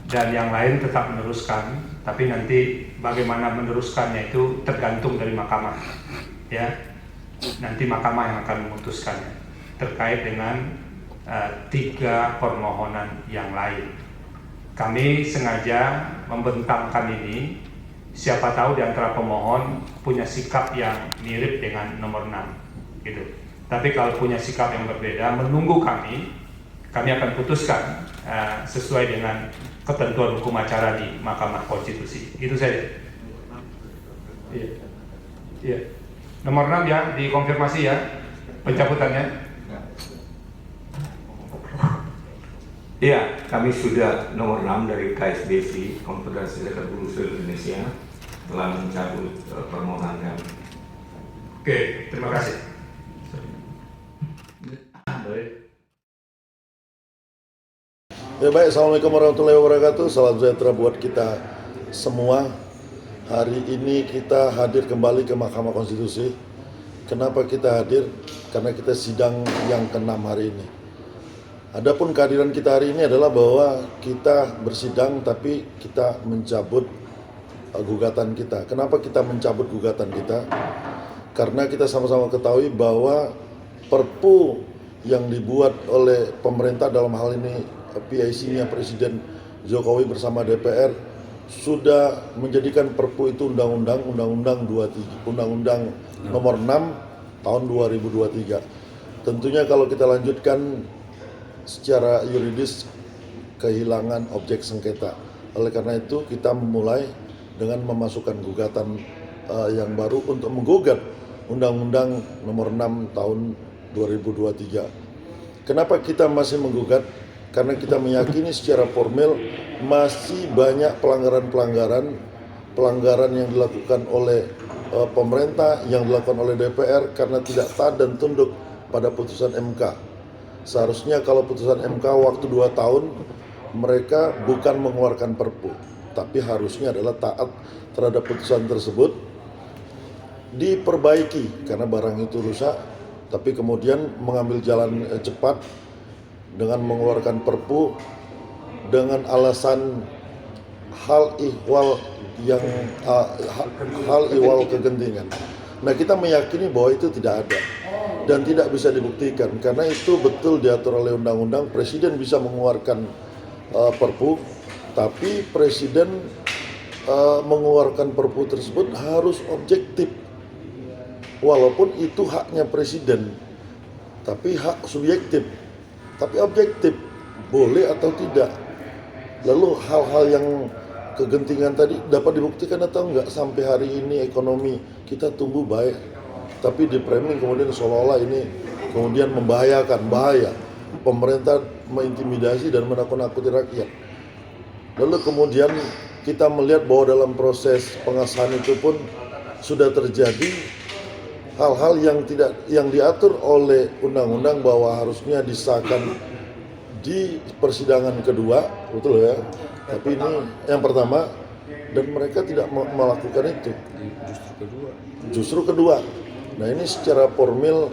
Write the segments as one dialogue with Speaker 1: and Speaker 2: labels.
Speaker 1: dan yang lain tetap meneruskan, tapi nanti bagaimana meneruskannya itu tergantung dari mahkamah, ya. Nanti mahkamah yang akan memutuskannya terkait dengan 3 permohonan yang lain. Kami sengaja membentangkan ini, siapa tahu di antara pemohon punya sikap yang mirip dengan nomor 6, gitu. Tapi kalau punya sikap yang berbeda, menunggu kami akan putuskan sesuai dengan ketentuan hukum acara di Mahkamah Konstitusi. Itu saja. Iya. Iya. Nomor 6 ya, dikonfirmasi ya pencabutannya.
Speaker 2: Iya, kami sudah nomor 6 dari KSBC, Konfederasi Serikat Buruh Seluruh Indonesia, telah mencabut permohonan kami.
Speaker 1: Oke, terima kasih.
Speaker 3: Ya baik, Assalamualaikum warahmatullahi wabarakatuh. Salam sejahtera buat kita semua. Hari ini kita hadir kembali ke Mahkamah Konstitusi. Kenapa kita hadir? Karena kita sidang yang ke-6 hari ini. Adapun kehadiran kita hari ini adalah bahwa kita bersidang tapi kita mencabut gugatan kita. Kenapa kita mencabut gugatan kita? Karena kita sama-sama ketahui bahwa Perpu yang dibuat oleh pemerintah, dalam hal ini PIC-nya Presiden Jokowi bersama DPR, sudah menjadikan Perpu itu undang-undang nomor 6 tahun 2023. Tentunya kalau kita lanjutkan secara yuridis kehilangan objek sengketa. Oleh karena itu kita memulai dengan memasukkan gugatan yang baru untuk menggugat Undang-Undang nomor 6 tahun 2023. Kenapa kita masih menggugat? Karena kita meyakini secara formil masih banyak pelanggaran yang dilakukan oleh pemerintah, yang dilakukan oleh DPR karena tidak taat dan tunduk pada putusan MK. Seharusnya kalau putusan MK waktu 2 tahun, mereka bukan mengeluarkan Perpu, tapi harusnya adalah taat terhadap putusan tersebut, diperbaiki karena barang itu rusak, tapi kemudian mengambil jalan cepat dengan mengeluarkan Perpu dengan alasan hal ihwal kegentingan. Nah, kita meyakini bahwa itu tidak ada dan tidak bisa dibuktikan karena itu betul diatur oleh undang-undang. Presiden bisa mengeluarkan Perpu, tapi Presiden mengeluarkan Perpu tersebut harus objektif. Walaupun itu haknya Presiden, tapi hak subjektif, tapi objektif, boleh atau tidak. Lalu hal-hal yang kegentingan tadi dapat dibuktikan atau enggak? Sampai hari ini ekonomi kita tumbuh baik, tapi di framing kemudian seolah-olah ini kemudian bahaya. Pemerintah mengintimidasi dan menakut-nakuti rakyat. Lalu kemudian kita melihat bahwa dalam proses pengesahan itu pun sudah terjadi hal-hal yang diatur oleh undang-undang bahwa harusnya disahkan di persidangan kedua, betul ya. Tapi ini yang pertama dan mereka tidak melakukan itu. Justru kedua. Nah, ini secara formil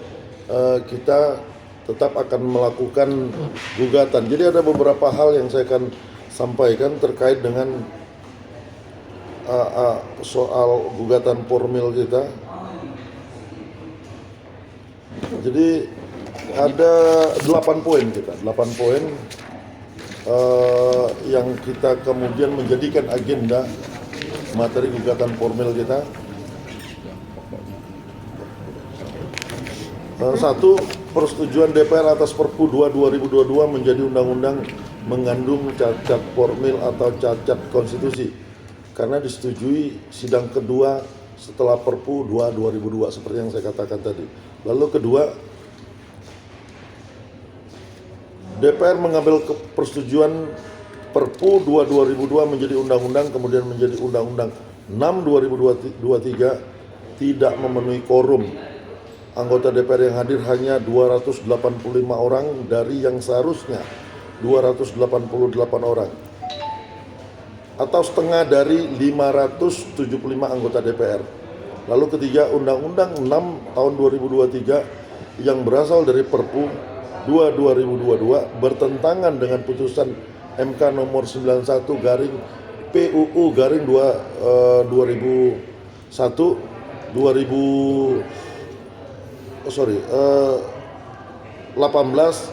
Speaker 3: kita tetap akan melakukan gugatan. Jadi ada beberapa hal yang saya akan sampaikan terkait dengan soal gugatan formil kita. Jadi ada 8 poin kita, 8 poin yang kita kemudian menjadikan agenda materi gugatan formil kita. Satu, persetujuan DPR atas Perpu 2/2022 menjadi undang-undang mengandung cacat formil atau cacat konstitusi karena disetujui sidang kedua setelah Perpu 2/2002 seperti yang saya katakan tadi. Lalu kedua, DPR mengambil persetujuan Perpu 2/2002 menjadi undang-undang kemudian menjadi Undang-Undang 6/2023 tidak memenuhi quorum. Anggota DPR yang hadir hanya 285 orang dari yang seharusnya 288 orang. Atau setengah dari 575 anggota DPR. Lalu ketiga, Undang-Undang 6 tahun 2023 yang berasal dari Perpu 2/2022 bertentangan dengan putusan MK nomor 91 garing PUU garing 18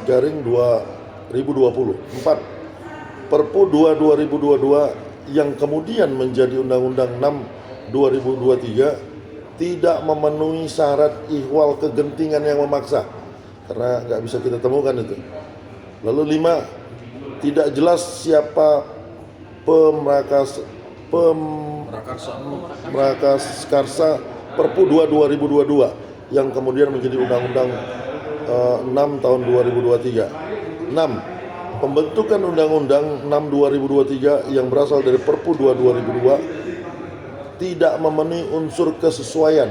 Speaker 3: garing 2020. 4. Perpu 2 2022 yang kemudian menjadi Undang-Undang 6 2023 tidak memenuhi syarat ihwal kegentingan yang memaksa, karena nggak bisa kita temukan itu. Lalu 5, tidak jelas siapa pemrakarsa Perpu 2 2022 yang kemudian menjadi Undang-Undang 6 tahun 2023. 6. Pembentukan Undang-Undang 6 2023 yang berasal dari Perpu 2 2002 tidak memenuhi unsur kesesuaian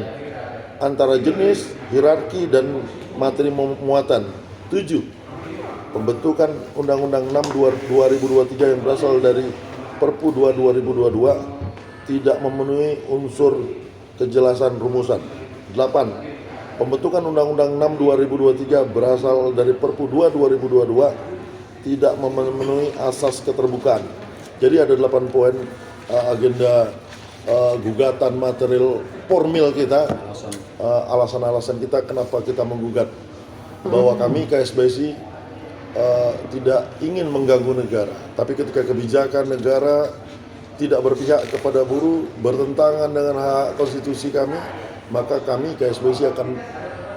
Speaker 3: antara jenis, hierarki, dan materi muatan. 7. Pembentukan Undang-Undang 6 2023 yang berasal dari Perpu 2 2022 tidak memenuhi unsur kejelasan rumusan. 8. Pembentukan Undang-Undang 6 2023 berasal dari Perpu 2 2022 tidak memenuhi asas keterbukaan. Jadi ada 8 poin agenda gugatan material formil kita, alasan-alasan kita kenapa kita menggugat, bahwa kami KSBSI tidak ingin mengganggu negara, tapi ketika kebijakan negara tidak berpihak kepada buruh, bertentangan dengan hak konstitusi kami, maka kami KSBSI akan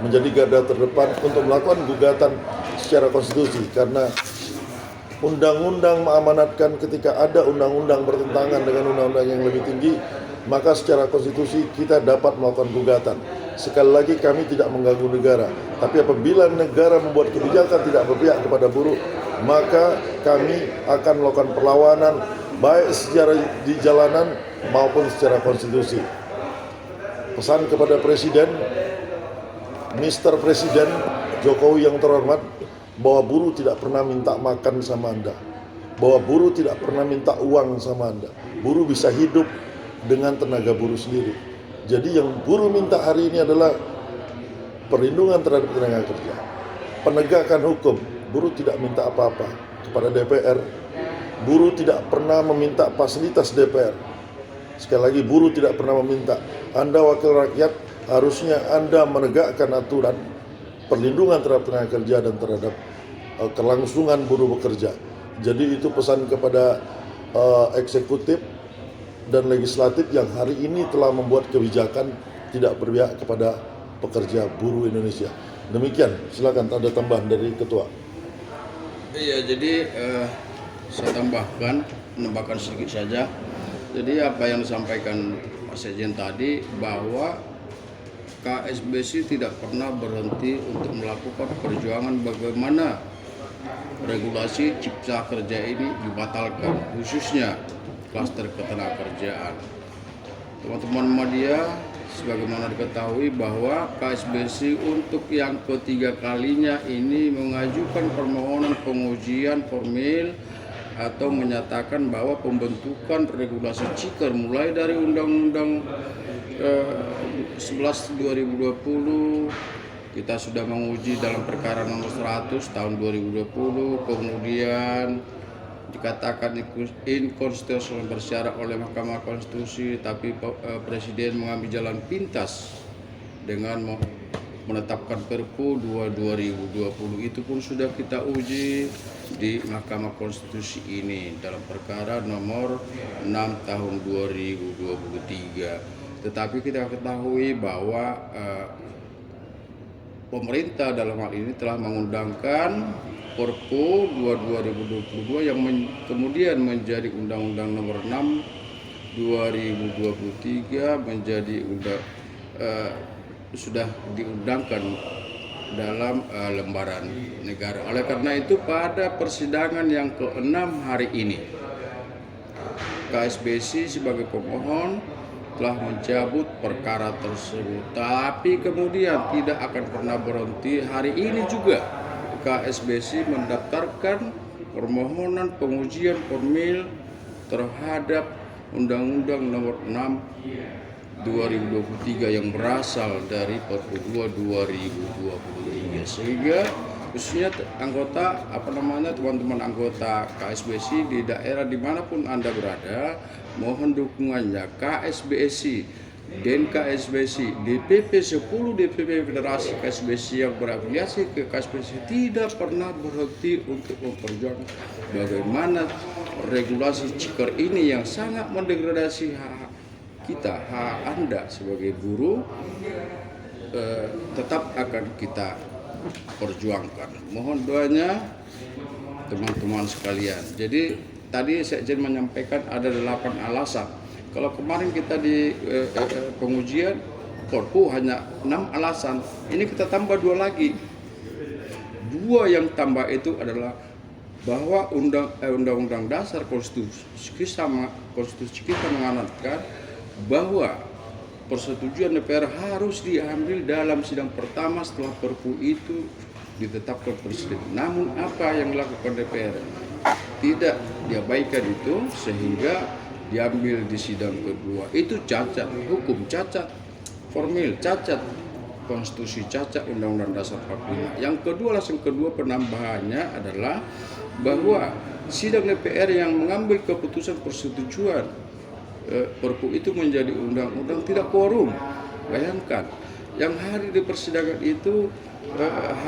Speaker 3: menjadi garda terdepan untuk melakukan gugatan secara konstitusi, karena undang-undang mengamanatkan ketika ada undang-undang bertentangan dengan undang-undang yang lebih tinggi, maka secara konstitusi kita dapat melakukan gugatan. Sekali lagi, kami tidak mengganggu negara, tapi apabila negara membuat kebijakan tidak berpihak kepada buruh, maka kami akan melakukan perlawanan baik secara di jalanan maupun secara konstitusi. Pesan kepada Presiden, Mr. Presiden Jokowi yang terhormat, bahwa buruh tidak pernah minta makan sama Anda, bahwa buruh tidak pernah minta uang sama Anda. Buruh bisa hidup dengan tenaga buruh sendiri. Jadi yang buruh minta hari ini adalah perlindungan terhadap tenaga kerja, penegakan hukum. Buruh tidak minta apa-apa kepada DPR. Buruh tidak pernah meminta fasilitas DPR. Sekali lagi, buruh tidak pernah meminta. Anda wakil rakyat, harusnya Anda menegakkan aturan perlindungan terhadap tenaga kerja dan terhadap kelangsungan buruh bekerja. Jadi itu pesan kepada eksekutif dan legislatif yang hari ini telah membuat kebijakan tidak berpihak kepada pekerja buruh Indonesia. Demikian, silakan ada tambahan dari Ketua.
Speaker 4: Iya, jadi saya menambahkan sedikit saja. Jadi apa yang disampaikan Pak Sekjen tadi, bahwa KSBSI tidak pernah berhenti untuk melakukan perjuangan bagaimana regulasi cipta kerja ini dibatalkan, khususnya klaster ketenagakerjaan. Teman-teman media, sebagaimana diketahui bahwa KSBSI untuk yang ketiga kalinya ini mengajukan permohonan pengujian formil atau menyatakan bahwa pembentukan regulasi CIKER mulai dari Undang-Undang 11 2020, kita sudah menguji dalam perkara nomor 100 tahun 2020, kemudian dikatakan inkonstitusional bersyarat oleh Mahkamah Konstitusi, tapi Presiden mengambil jalan pintas dengan menetapkan Perpu 2 2020. Itu pun sudah kita uji di Mahkamah Konstitusi ini dalam perkara nomor 6 tahun 2023. Tetapi kita ketahui bahwa pemerintah dalam hal ini telah mengundangkan Perpu 2 2022 yang kemudian menjadi Undang-Undang nomor 6 2023 menjadi sudah diundangkan dalam lembaran negara. Oleh karena itu, pada persidangan yang ke-6 hari ini, KSBSI sebagai pemohon telah mencabut perkara tersebut, tapi kemudian tidak akan pernah berhenti. Hari ini juga KSBSI mendaftarkan permohonan pengujian formil terhadap Undang-Undang nomor 6 2023 yang berasal dari Perpu 2 2023, sehingga khususnya anggota teman-teman anggota KSBSI di daerah dimanapun Anda berada, mohon dukungannya. KSBSI, Den KSBSI, DPP 10 DPP Federasi KSBSI yang berafiliasi ke KSBSI tidak pernah berhenti untuk memperjuangkan bagaimana regulasi Ciker ini yang sangat mendegradasi hak kita, hak Anda sebagai guru, tetap akan kita perjuangkan. Mohon doanya teman-teman sekalian. Jadi tadi Sekjen menyampaikan ada 8 alasan. Kalau kemarin kita di pengujian Korpu hanya 6 alasan. Ini kita tambah 2 lagi. 2 yang tambah itu adalah bahwa Undang-Undang Dasar Konstitusi kita mengamanatkan bahwa persetujuan DPR harus diambil dalam sidang pertama setelah Perpu itu ditetapkan Presiden. Namun apa yang dilakukan DPR? Tidak diabaikan itu sehingga diambil di sidang kedua. Itu cacat hukum, cacat formil, cacat konstitusi, cacat Undang-Undang Dasar 45. Yang kedua, alasan kedua penambahannya adalah bahwa sidang DPR yang mengambil keputusan persetujuan Perpu itu menjadi undang-undang tidak quorum. Bayangkan, yang hadir di persidangan itu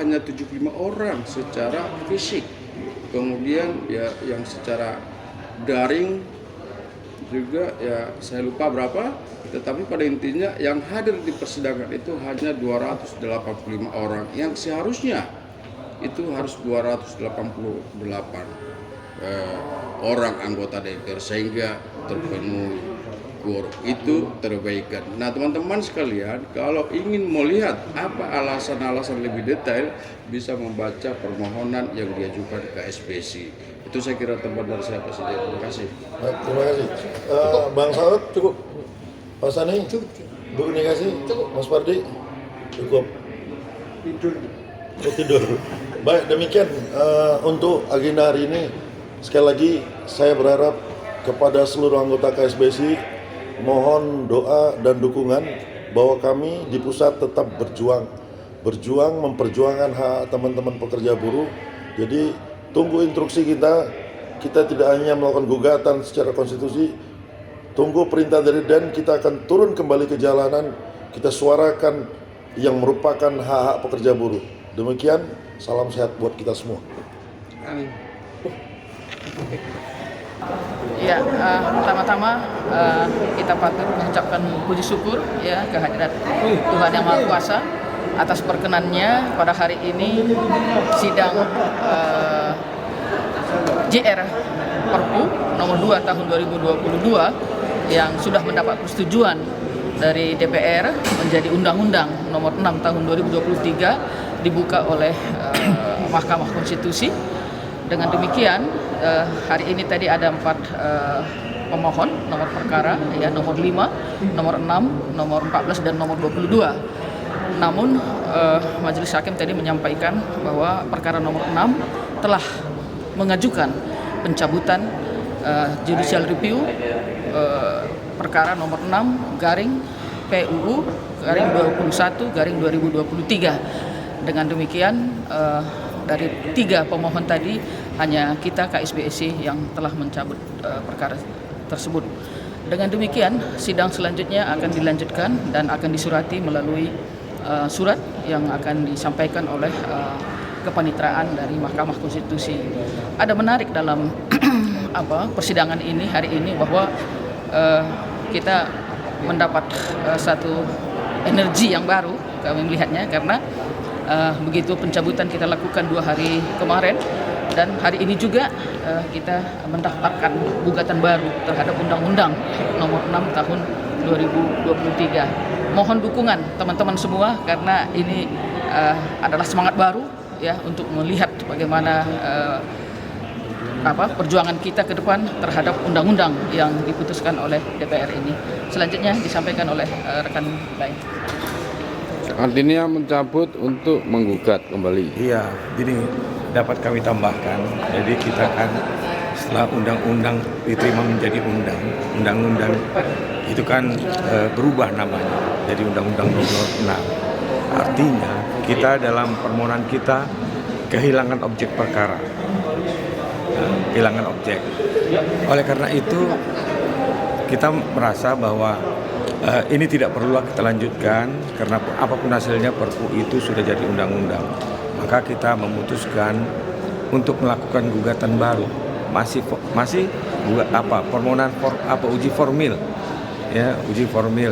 Speaker 4: hanya 75 orang secara fisik. Kemudian ya yang secara daring juga ya saya lupa berapa, tetapi pada intinya yang hadir di persidangan itu hanya 285 orang, yang seharusnya itu harus 288 orang anggota DPR sehingga terpenuhi quorum. Itu terbaikan. Nah teman-teman sekalian, kalau ingin melihat apa alasan-alasan lebih detail, bisa membaca permohonan yang diajukan ke KSBSI. Itu saya kira tempat dari saya, Pak Sekjen. Terima kasih.
Speaker 3: Terima kasih. Bang Saud cukup. Pak Sani cukup. Bu Nikasi cukup. Mas Pardi cukup. Tidur. Baik, demikian untuk agenda hari ini. Sekali lagi saya berharap kepada seluruh anggota KSBSI mohon doa dan dukungan bahwa kami di pusat tetap berjuang memperjuangkan hak teman-teman pekerja buruh. Jadi tunggu instruksi kita tidak hanya melakukan gugatan secara konstitusi, tunggu perintah dari DEN, kita akan turun kembali ke jalanan, kita suarakan yang merupakan hak-hak pekerja buruh. Demikian, salam sehat buat kita semua.
Speaker 4: Amin.
Speaker 5: Ya, pertama-tama kita patut mengucapkan puji syukur ya kehadirat Tuhan Yang Maha Kuasa atas perkenannya pada hari ini sidang JR Perpu nomor 2 tahun 2022 yang sudah mendapat persetujuan dari DPR menjadi Undang-Undang nomor 6 tahun 2023 dibuka oleh Mahkamah Konstitusi. Dengan demikian, hari ini tadi ada 4 pemohon nomor perkara, ya nomor 5, nomor 6, nomor 14 dan nomor 22. Namun Majelis Hakim tadi menyampaikan bahwa perkara nomor 6 telah mengajukan pencabutan judicial review perkara nomor 6 garing PUU garing 21 garing 2023. Dengan demikian dari 3 pemohon tadi hanya kita KSBSI yang telah mencabut perkara tersebut. Dengan demikian sidang selanjutnya akan dilanjutkan dan akan disurati melalui surat yang akan disampaikan oleh kepanitraan dari Mahkamah Konstitusi. Ada menarik dalam persidangan ini hari ini bahwa kita mendapat satu energi yang baru kami melihatnya karena begitu pencabutan kita lakukan 2 hari kemarin dan hari ini juga kita mendaftarkan gugatan baru terhadap Undang-Undang nomor 6 tahun 2023. Mohon dukungan teman-teman semua karena ini adalah semangat baru ya untuk melihat bagaimana perjuangan kita ke depan terhadap undang-undang yang diputuskan oleh DPR ini. Selanjutnya disampaikan oleh rekan lain.
Speaker 4: Artinya mencabut untuk menggugat kembali.
Speaker 2: Iya, jadi dapat kami tambahkan. Jadi kita kan setelah undang-undang diterima menjadi undang-undang itu kan berubah namanya jadi undang-undang nomor 6. Artinya kita dalam permohonan kita kehilangan objek perkara, kehilangan objek. Oleh karena itu kita merasa bahwa ini tidak perlu kita lanjutkan karena apapun hasilnya Perpu itu sudah jadi undang-undang. Maka kita memutuskan untuk melakukan gugatan baru, masih permohonan uji formil, ya uji formil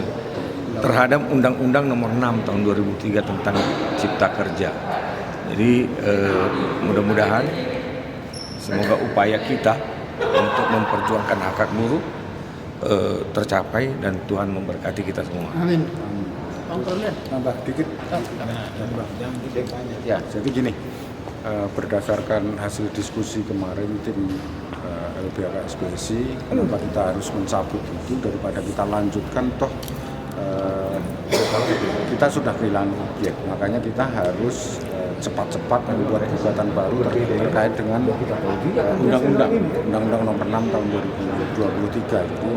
Speaker 2: terhadap Undang-Undang Nomor 6 Tahun 2003 tentang Cipta Kerja. Jadi mudah-mudahan semoga upaya kita untuk memperjuangkan hak buruh tercapai dan Tuhan memberkati kita semua.
Speaker 5: Amin.
Speaker 6: Tambah dikit. Ya, jadi gini, berdasarkan hasil diskusi kemarin tim LBH SBSI, kenapa kita harus mencabut itu daripada kita lanjutkan toh kita sudah kehilangan objek, makanya kita harus cepat-cepat membuat gugatan baru terkait dengan Undang-Undang Nomor 6 Tahun 2023. Jadi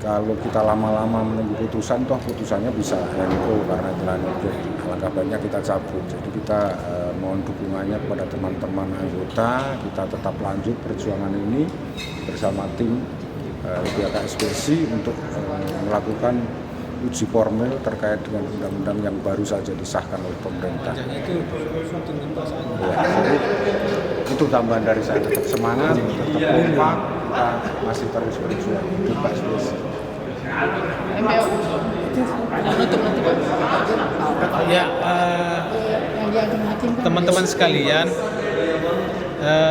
Speaker 6: kalau kita lama-lama menunggu putusan, toh putusannya bisa NO karena kehilangan objek. Alangkah baiknya kita cabut. Jadi kita mohon dukungannya kepada teman-teman anggota, kita tetap lanjut perjuangan ini bersama tim LBH SBSI untuk melakukan uji formil terkait dengan undang-undang yang baru saja disahkan oleh pemerintah. Ya, jadi itu tambahan dari saya, tetap semangat, tetap kompak, kita masih terus berjuang di Pak SBSI.
Speaker 7: Ya, teman-teman sekalian,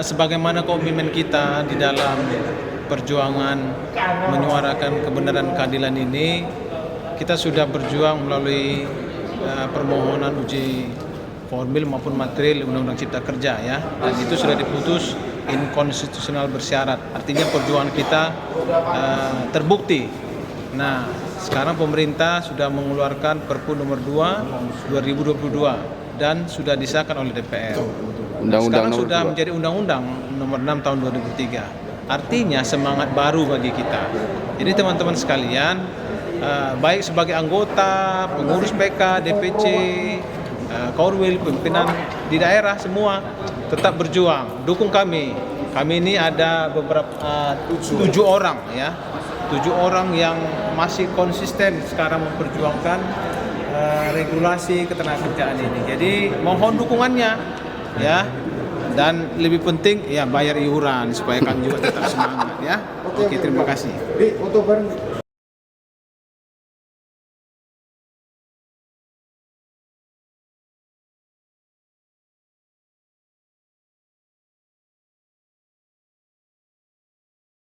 Speaker 7: sebagaimana komitmen kita di dalam perjuangan menyuarakan kebenaran keadilan ini, kita sudah berjuang melalui permohonan uji formil maupun material Undang-Undang Cipta Kerja, ya, dan itu sudah diputus inkonstitusional bersyarat. Artinya perjuangan kita terbukti. Nah, sekarang pemerintah sudah mengeluarkan Perpu Nomor 2 2022 dan sudah disahkan oleh DPR. Sekarang sudah menjadi Undang-Undang Nomor 6 Tahun 2003. Artinya semangat baru bagi kita. Jadi teman-teman sekalian, baik sebagai anggota, pengurus PK, DPC, Korwil, pimpinan di daerah semua tetap berjuang. Dukung kami. Kami ini ada beberapa 7 orang, ya, 7 orang yang masih konsisten sekarang memperjuangkan regulasi ketenagakerjaan ini. Jadi mohon dukungannya, ya. Dan lebih penting ya bayar iuran supaya kami juga tetap semangat, ya. Oke, terima kasih.